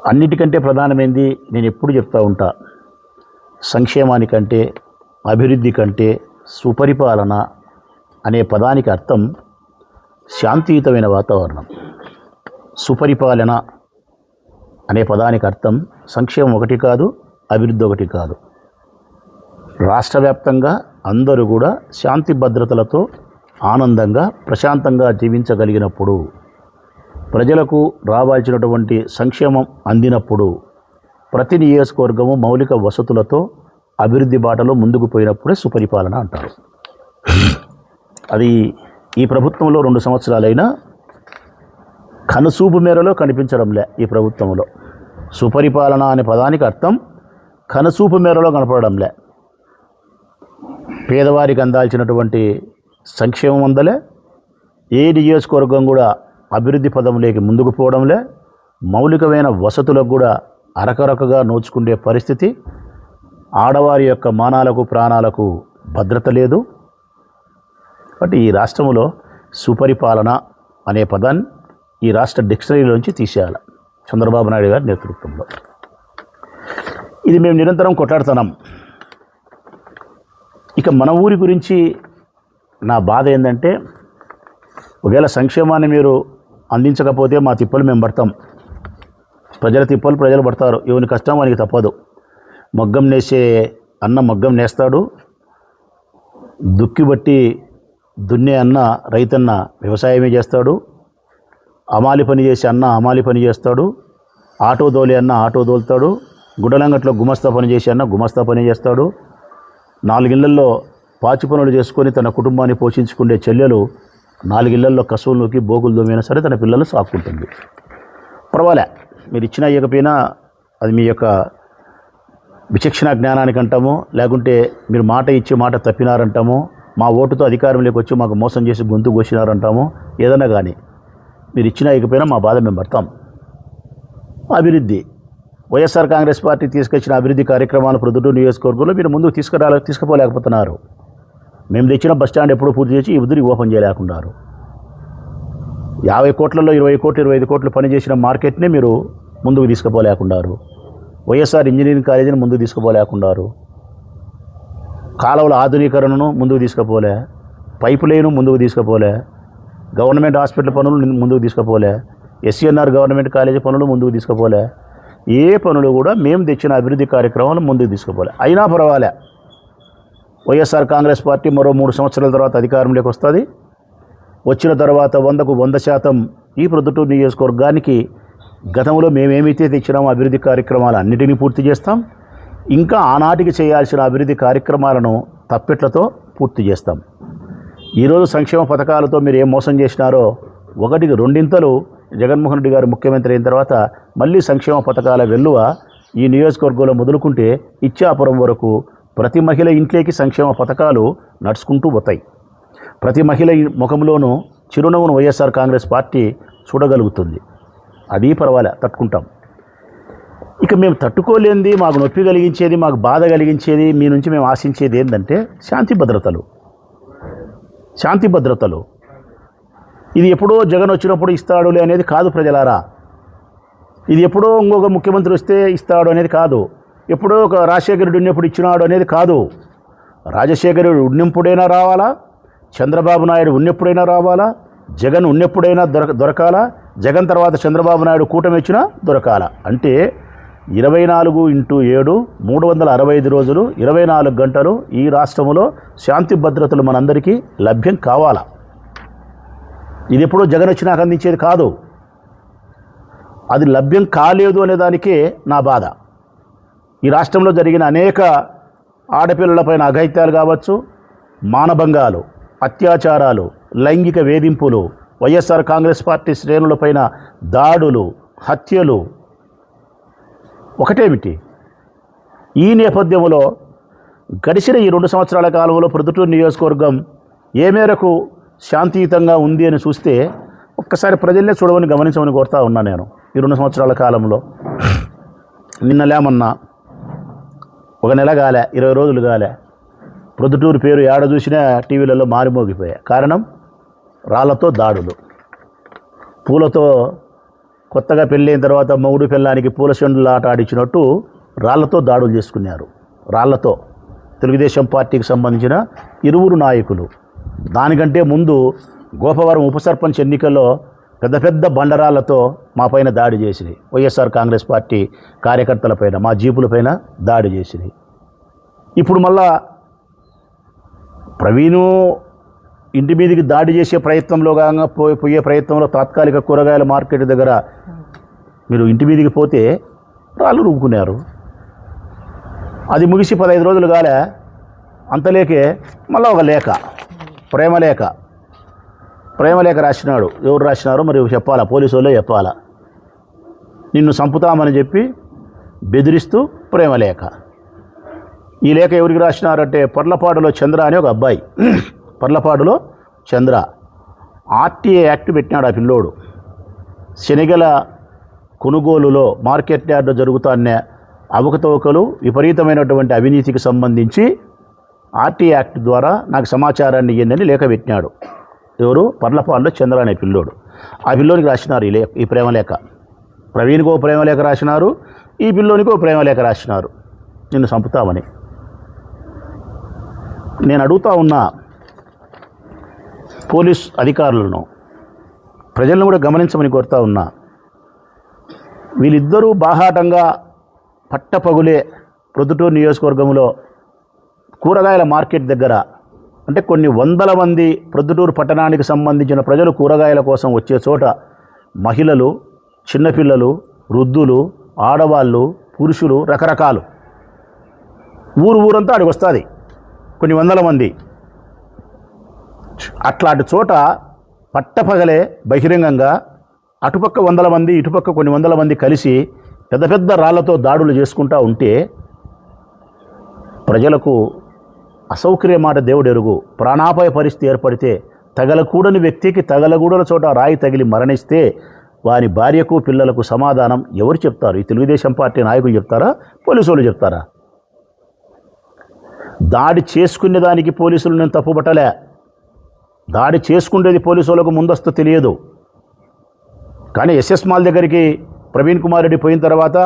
అన్నిటికంటే ప్రధానమైనది నేను ఎప్పుడు చెప్తూ ఉంటా, సంక్షేమానికంటే అభివృద్ధి కంటే సుపరిపాలన అనే పదానికి అర్థం శాంతియుతమైన వాతావరణం. సుపరిపాలన అనే పదానికి అర్థం సంక్షేమం ఒకటి కాదు, అభివృద్ధి ఒకటి కాదు. రాష్ట్ర వ్యాప్తంగా అందరూ కూడా శాంతి భద్రతలతో ఆనందంగా ప్రశాంతంగా జీవించగలిగినప్పుడు, ప్రజలకు రావాల్సినటువంటి సంక్షేమం అందినప్పుడు, ప్రతి నియోజకవర్గము మౌలిక వసతులతో అభివృద్ధి బాటలో ముందుకు పోయినప్పుడే సుపరిపాలన అంటారు. అది ఈ ప్రభుత్వంలో 2 సంవత్సరాలైనా కనుసూపు మేరలో కనిపించడంలే. ఈ ప్రభుత్వంలో సుపరిపాలన అనే పదానికి అర్థం కనుసూపు మేరలో కనపడడంలే. పేదవారికి అందాల్సినటువంటి సంక్షేమం అందలే, ఏ నియోజకవర్గం కూడా అభివృద్ధి పదంలోకి ముందుకు పోవడంలే, మౌలికమైన వసతులకు కూడా అరకొరకగా నోచుకునే పరిస్థితి, ఆడవారి యొక్క మానాలకు ప్రాణాలకు భద్రత లేదు. కాబట్టి ఈ రాష్ట్రంలో సుపరిపాలన అనే పదాన్ని ఈ రాష్ట్ర డిక్షనరీలోంచి తీసేయాలి చంద్రబాబు నాయుడు గారి నేతృత్వంలో. ఇది మేము నిరంతరం కొట్లాడుతున్నాం. ఇక మన ఊరి గురించి నా బాధ ఏంటంటే, ఒకవేళ సంక్షేమాన్ని మీరు అందించకపోతే మా తిప్పలు మేము పడతాం. ప్రజల తిప్పలు ప్రజలు పడతారు. ఎవరి కష్టం వానికి తప్పదు. మగ్గం నేసే అన్న మగ్గం నేస్తాడు, దుక్కి బట్టి దున్నే అన్న రైతన్న వ్యవసాయమే చేస్తాడు, అమాలి పని చేసే అన్న అమాలి పని చేస్తాడు, ఆటో దోలే అన్న ఆటో దోలుతాడు, గుడ్డలంగట్లో గుమస్తా పని చేసే అన్న గుమస్తా పని చేస్తాడు. 4 ఇళ్లల్లో పాచి పనులు చేసుకొని తన కుటుంబాన్ని పోషించుకునే చెల్లెలు 4 ఇళ్లల్లో కసువులోకి బోగులు దోమైనా సరే తన పిల్లలు సాక్కుంటుంది. పర్వాలే, మీరు ఇచ్చినా ఇవ్వకపోయినా అది మీ యొక్క విచక్షణ జ్ఞానానికి అంటామో, లేకుంటే మీరు మాట ఇచ్చి మాట తప్పినారంటామో, మా ఓటుతో అధికారంలోకి వచ్చి మాకు మోసం చేసి గొంతు కోసినారంటామో, ఏదైనా కానీ మీరు ఇచ్చినా ఇవ్వకపోయినా మా బాధ మేము పడతాం. అభివృద్ధి, వైఎస్ఆర్ కాంగ్రెస్ పార్టీ తీసుకొచ్చిన అభివృద్ధి కార్యక్రమాలు ప్రొద్దుటూరు నియోజకవర్గంలో మీరు ముందుకు తీసుకుపోలేకపోతున్నారు. మేము తెచ్చిన బస్టాండ్ ఎప్పుడూ పూర్తి చేసి ఈ ఉద్దిని ఓపెన్ చేయలేకున్నారు. 50 కోట్లలో 20 కోట్లు 25 కోట్లు పనిచేసిన మార్కెట్నే మీరు ముందుకు తీసుకుపోలేకున్నారు. వైఎస్ఆర్ ఇంజనీరింగ్ కాలేజీని ముందుకు తీసుకుపోలేకున్నారు. కాలువల ఆధునీకరణను ముందుకు తీసుకుపోలే, పైపు లైను ముందుకు తీసుకుపోలే, గవర్నమెంట్ హాస్పిటల్ పనులు ముందుకు తీసుకుపోలే, ఎస్సీఎన్ఆర్ గవర్నమెంట్ కాలేజీ పనులు ముందుకు తీసుకుపోలే. ఏ పనులు కూడా మేము తెచ్చిన అభివృద్ధి కార్యక్రమాలు ముందుకు తీసుకుపోలే. అయినా పర్వాలే, వైఎస్ఆర్ కాంగ్రెస్ పార్టీ మరో 3 సంవత్సరాల తర్వాత అధికారంలోకి వస్తుంది. వచ్చిన తర్వాత 100కు 100% ఈ ప్రొద్దుటూరు నియోజకవర్గానికి గతంలో మేమేమైతే తెచ్చినామో అభివృద్ధి కార్యక్రమాలు అన్నిటినీ పూర్తి చేస్తాం. ఇంకా ఆనాటికి చేయాల్సిన అభివృద్ధి కార్యక్రమాలను తప్పెట్లతో పూర్తి చేస్తాం. ఈరోజు సంక్షేమ పథకాలతో మీరు ఏం మోసం చేసినారో 1కి 2 జగన్మోహన్ రెడ్డి గారు ముఖ్యమంత్రి అయిన తర్వాత మళ్ళీ సంక్షేమ పథకాల వెల్లువ ఈ నియోజకవర్గంలో మొదలుకుంటే ఇచ్చాపురం వరకు ప్రతి మహిళ ఇంట్లోకి సంక్షేమ పథకాలు నడుచుకుంటూ పోతాయి. ప్రతి మహిళ ముఖంలోనూ చిరునవ్వును వైఎస్ఆర్ కాంగ్రెస్ పార్టీ చూడగలుగుతుంది. అది పర్వాలే, తట్టుకుంటాం. ఇక మేము తట్టుకోలేనిది, మాకు నొప్పి కలిగించేది, మాకు బాధ కలిగించేది, మీ నుంచి మేము ఆశించేది ఏంటంటే శాంతి భద్రతలు. ఇది ఎప్పుడో జగన్ వచ్చినప్పుడు ఇస్తాడులే అనేది కాదు ప్రజలారా. ఇది ఎప్పుడో ఇంకొక ముఖ్యమంత్రి వస్తే ఇస్తాడు అనేది కాదు. ఎప్పుడో ఒక రాజశేఖర రెడ్డి ఉన్నప్పుడు ఇచ్చినాడు అనేది కాదు. రాజశేఖర రెడ్డి ఉన్నప్పుడైనా రావాలా, చంద్రబాబు నాయుడు ఉన్నప్పుడైనా రావాలా, జగన్ ఉన్నప్పుడైనా దొరకాలా, జగన్ తర్వాత చంద్రబాబు నాయుడు కూటమి ఇచ్చినా దొరకాలా. అంటే 24x7 365 రోజులు 24 గంటలు ఈ రాష్ట్రంలో శాంతి భద్రతలు మనందరికీ లభ్యం కావాలా. ఇది ఎప్పుడో జగన్ వచ్చినాక అందించేది కాదు. అది లభ్యం కాలేదు అనే దానికే నా బాధ. ఈ రాష్ట్రంలో జరిగిన అనేక ఆడపిల్లలపైన అఘాయిత్యాలు కావచ్చు, మానభంగాలు, అత్యాచారాలు, లైంగిక వేధింపులు, వైఎస్ఆర్ కాంగ్రెస్ పార్టీ శ్రేణులపైన దాడులు, హత్యలు ఒకటేమిటి. ఈ నేపథ్యంలో గడిచిన ఈ 2 సంవత్సరాల కాలంలో ప్రొద్దుటూరు నియోజకవర్గం ఏ మేరకు శాంతియుతంగా ఉంది అని చూస్తే ఒక్కసారి ప్రజల్నే చూడమని గమనించమని కోరుతా ఉన్నా నేను. ఈ 2 సంవత్సరాల కాలంలో నిన్నలేమన్నా 1 నెల కాలే, 20 రోజులు కాలే, ప్రొద్దుటూరు పేరు ఏడ చూసినా టీవీలలో మారిమోగిపోయాయి. కారణం రాళ్లతో దాడులు, పూలతో కొత్తగా పెళ్ళైన తర్వాత మొగుడు పెళ్ళానికి పూల చెండుల ఆట ఆడించినట్టు రాళ్లతో దాడులు చేసుకున్నారు. రాళ్లతో తెలుగుదేశం పార్టీకి సంబంధించిన ఇరువురు నాయకులు. దానికంటే ముందు గోపవరం ఉప సర్పంచ్ ఎన్నికల్లో పెద్ద పెద్ద బండరాళ్లతో మా పైన దాడి చేసింది. వైఎస్ఆర్ కాంగ్రెస్ పార్టీ కార్యకర్తలపైన, మా జీపులపైన దాడి చేసింది. ఇప్పుడు మళ్ళా ప్రవీణు ఇంటి మీదకి దాడి చేసే ప్రయత్నంలో కాగా పోయే ప్రయత్నంలో తాత్కాలిక కూరగాయల మార్కెట్ దగ్గర మీరు ఇంటి మీదకి పోతే రాళ్ళు రువ్వుకున్నారు. అది ముగిసి 15 రోజులు కాలే, అంతలేకే మళ్ళీ ఒక లేఖ, ప్రేమలేఖ రాసినాడు. ఎవరు రాసినారో మరి చెప్పాలా, పోలీసు వాళ్ళే చెప్పాలా. నిన్ను చంపుతామని చెప్పి బెదిరిస్తూ ప్రేమలేఖ. ఈ లేఖ ఎవరికి రాసినారంటే పర్లపాడులో చంద్ర అనే ఒక అబ్బాయి. పర్లపాడులో చంద్ర ఆర్టీఏ యాక్ట్ పెట్టినాడు ఆ పిల్లోడు. శనగల కొనుగోలులో మార్కెట్ యార్డు జరుగుతున్న అవకతవకలు, విపరీతమైనటువంటి అవినీతికి సంబంధించి ఆర్టీఏ యాక్ట్ ద్వారా నాకు సమాచారాన్ని ఇవ్వండి లేఖ పెట్టినాడు. ఎవరు? పర్లపాడులో చంద్ర అనే పిల్లోడు. ఆ పిల్లోనికి రాసినారు ఈ ప్రేమలేఖ. ప్రవీణ్కి ఓ ప్రేమలేఖ రాసినారు, ఈ పిల్లోనికి ఓ ప్రేమలేఖ రాసినారు నిన్ను చంపుతామని. నేను అడుగుతా ఉన్నా పోలీస్ అధికారులను, ప్రజలను కూడా గమనించమని కోరుతా ఉన్నా. వీళ్ళిద్దరూ బాహాటంగా పట్టపగులే ప్రొద్దుటూరు నియోజకవర్గంలో కూరగాయల మార్కెట్ దగ్గర, అంటే కొన్ని వందల మంది ప్రొద్దుటూరు పట్టణానికి సంబంధించిన ప్రజలు కూరగాయల కోసం వచ్చే చోట మహిళలు, చిన్నపిల్లలు, వృద్ధులు, ఆడవాళ్ళు, పురుషులు, రకరకాలు ఊరంతా అడిగి వస్తుంది, కొన్ని వందల మంది. అట్లాంటి చోట పట్టపగలే బహిరంగంగా అటుపక్క 100 మంది, ఇటుపక్క కొన్ని వందల మంది కలిసి పెద్ద పెద్ద రాళ్లతో దాడులు చేసుకుంటూ ఉంటే ప్రజలకు అసౌకర్య మాట దేవుడు ఎరుగు. ప్రాణాపాయ పరిస్థితి ఏర్పడితే తగలకూడని వ్యక్తికి తగలకూడని చోట రాయి తగిలి మరణిస్తే వారి భార్యకు పిల్లలకు సమాధానం ఎవరు చెప్తారు? ఈ తెలుగుదేశం పార్టీ నాయకులు చెప్తారా, పోలీసు వాళ్ళు చెప్తారా? దాడి చేసుకునే దానికి పోలీసులు నేను తప్పుపట్టలే. దాడి చేసుకునేది పోలీసు వాళ్ళకు ముందస్తు తెలియదు. కానీ ఎస్ఎస్ మాల్ దగ్గరికి ప్రవీణ్ కుమార్ రెడ్డి పోయిన తర్వాత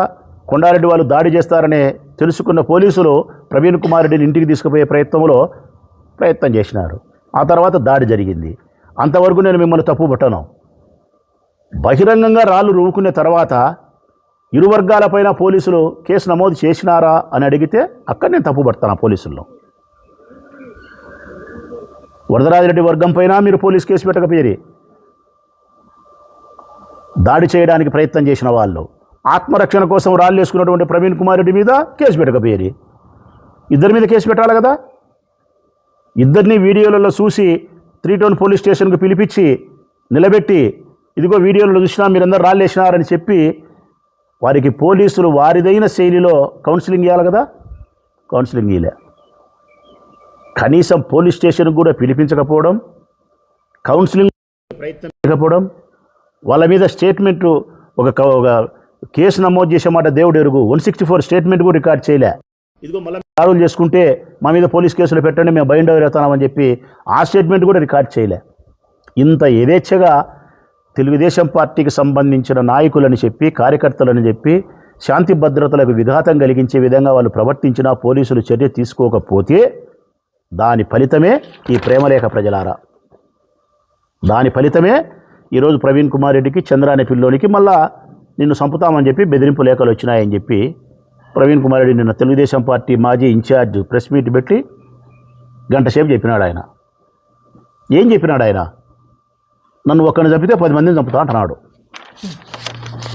కొండారెడ్డి వాళ్ళు దాడి చేస్తారని తెలుసుకున్న పోలీసులు ప్రవీణ్ కుమార్ రెడ్డిని ఇంటికి తీసుకుపోయే ప్రయత్నం చేసినారు. ఆ తర్వాత దాడి జరిగింది. అంతవరకు నేను మిమ్మల్ని తప్పుపట్టను. బహిరంగంగా రాళ్ళు రువ్వుకునే తర్వాత ఇరు వర్గాలపైన పోలీసులు కేసు నమోదు చేసినారా అని అడిగితే అక్కడ నేను తప్పుపడతాను పోలీసుల్లో. వరదరాజిరెడ్డి వర్గం పైన మీరు పోలీస్ కేసు పెట్టకపోయేది. దాడి చేయడానికి ప్రయత్నం చేసిన వాళ్ళు, ఆత్మరక్షణ కోసం రాళ్ళు వేసుకున్నటువంటి ప్రవీణ్ కుమార్ రెడ్డి మీద కేసు పెట్టకపోయేది. ఇద్దరి మీద కేసు పెట్టాలి కదా. ఇద్దరిని వీడియోలలో చూసి 3 టౌన్ పోలీస్ స్టేషన్కి పిలిపించి నిలబెట్టి, ఇదిగో వీడియోలో చూసినా మీరందరూ రాళ్ళు వేసినారని చెప్పి వారికి పోలీసులు వారిదైన శైలిలో కౌన్సిలింగ్ ఇవ్వాలి కదా. కౌన్సిలింగ్ ఇవ్వలే. కనీసం పోలీస్ స్టేషన్కి కూడా పిలిపించకపోవడం, కౌన్సిలింగ్ ప్రయత్నించకపోవడం, వాళ్ళ మీద స్టేట్మెంటు ఒక కేసు నమోదు చేసే మాట దేవుడు ఎరుగు. 164 స్టేట్మెంట్ కూడా రికార్డ్ చేయలే. ఇదిగో మళ్ళీ దాడులు చేసుకుంటే మా మీద పోలీస్ కేసులు పెట్టండి, మేము బైండ్ అవుతామని చెప్పి ఆ స్టేట్మెంట్ కూడా రికార్డ్ చేయలే. ఇంత యథేచ్ఛగా తెలుగుదేశం పార్టీకి సంబంధించిన నాయకులని చెప్పి, కార్యకర్తలని చెప్పి శాంతి భద్రతలకు విఘాతం కలిగించే విధంగా వాళ్ళు ప్రవర్తించినా పోలీసులు చర్య తీసుకోకపోతే దాని ఫలితమే ఈ ప్రేమలేఖ ప్రజలారా. దాని ఫలితమే ఈరోజు ప్రవీణ్ కుమార్ రెడ్డికి, చంద్ర అనే పిల్లోనికి మళ్ళా నిన్ను చంపుతామని చెప్పి బెదిరింపు లేఖలు వచ్చినాయని చెప్పి ప్రవీణ్ కుమార్ రెడ్డి నిన్న తెలుగుదేశం పార్టీ మాజీ ఇన్ఛార్జ్ ప్రెస్ మీట్ పెట్టి గంట సేపు చెప్పినాడు. ఆయన ఏం చెప్పినాడు? ఆయన నన్ను ఒక్కడిని చంపితే 10 మందిని చంపుతా అంటున్నాడు.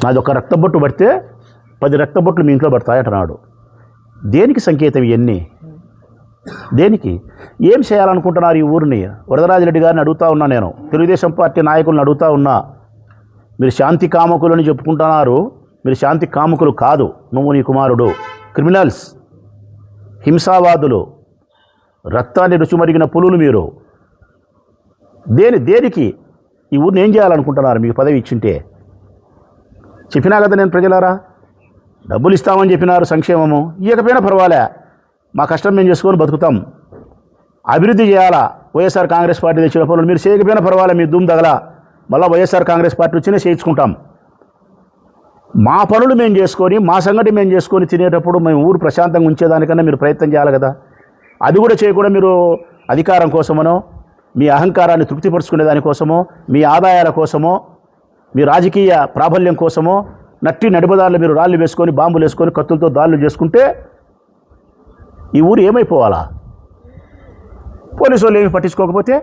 నాది ఒక రక్తబొట్టు పడితే 10 రక్తబొట్లు మీ ఇంట్లో పడతాయి అంటున్నాడు. దేనికి సంకేతం ఇవన్నీ? దేనికి? ఏం చేయాలనుకుంటున్నారు ఈ ఊరిని? వరదరాజిరెడ్డి గారిని అడుగుతా ఉన్నా, నేను తెలుగుదేశం పార్టీ నాయకులను అడుగుతా ఉన్నా. మీరు శాంతి కాముకులని చెప్పుకుంటున్నారు, మీరు శాంతి కాముకులు కాదు. నువ్వు, నీ కుమారుడు క్రిమినల్స్, హింసావాదులు, రక్తాన్ని రుచిమరిగిన పులులు మీరు. దేనికి ఈ ఊరిని ఏం చేయాలనుకుంటున్నారు? మీకు పదవి ఇచ్చింటే చెప్పినా కదా నేను, ప్రజలారా డబ్బులు ఇస్తామని చెప్పినారు, సంక్షేమము ఇవ్వకపోయినా పర్వాలే, మా కష్టం మేము చేసుకొని బతుకుతాం, అభివృద్ధి చేయాలా, వైఎస్ఆర్ కాంగ్రెస్ పార్టీ తెచ్చిన పనులు మీరు చేయకపోయినా పర్వాలే, మీ దుమ్ తగలా, మళ్ళీ వైఎస్ఆర్ కాంగ్రెస్ పార్టీ వచ్చినా చేయించుకుంటాం. మా పనులు మేము చేసుకొని మా సంగతి మేము చేసుకొని తినేటప్పుడు మేము ఊరు ప్రశాంతంగా ఉంచేదానికన్నా మీరు ప్రయత్నం చేయాలి కదా. అది కూడా చేయకుండా మీరు అధికారం కోసమనో మీ అహంకారాన్ని తృప్తిపరుచుకునే దానికోసమో మీ ఆదాయాల కోసమో మీ రాజకీయ ప్రాబల్యం కోసమో నడిబదారులు మీరు రాళ్ళు వేసుకొని బాంబులు వేసుకొని కత్తులతో దాడులు చేసుకుంటే ఈ ఊరు ఏమైపోవాలా? పోలీసు వాళ్ళు ఏమి పట్టించుకోకపోతే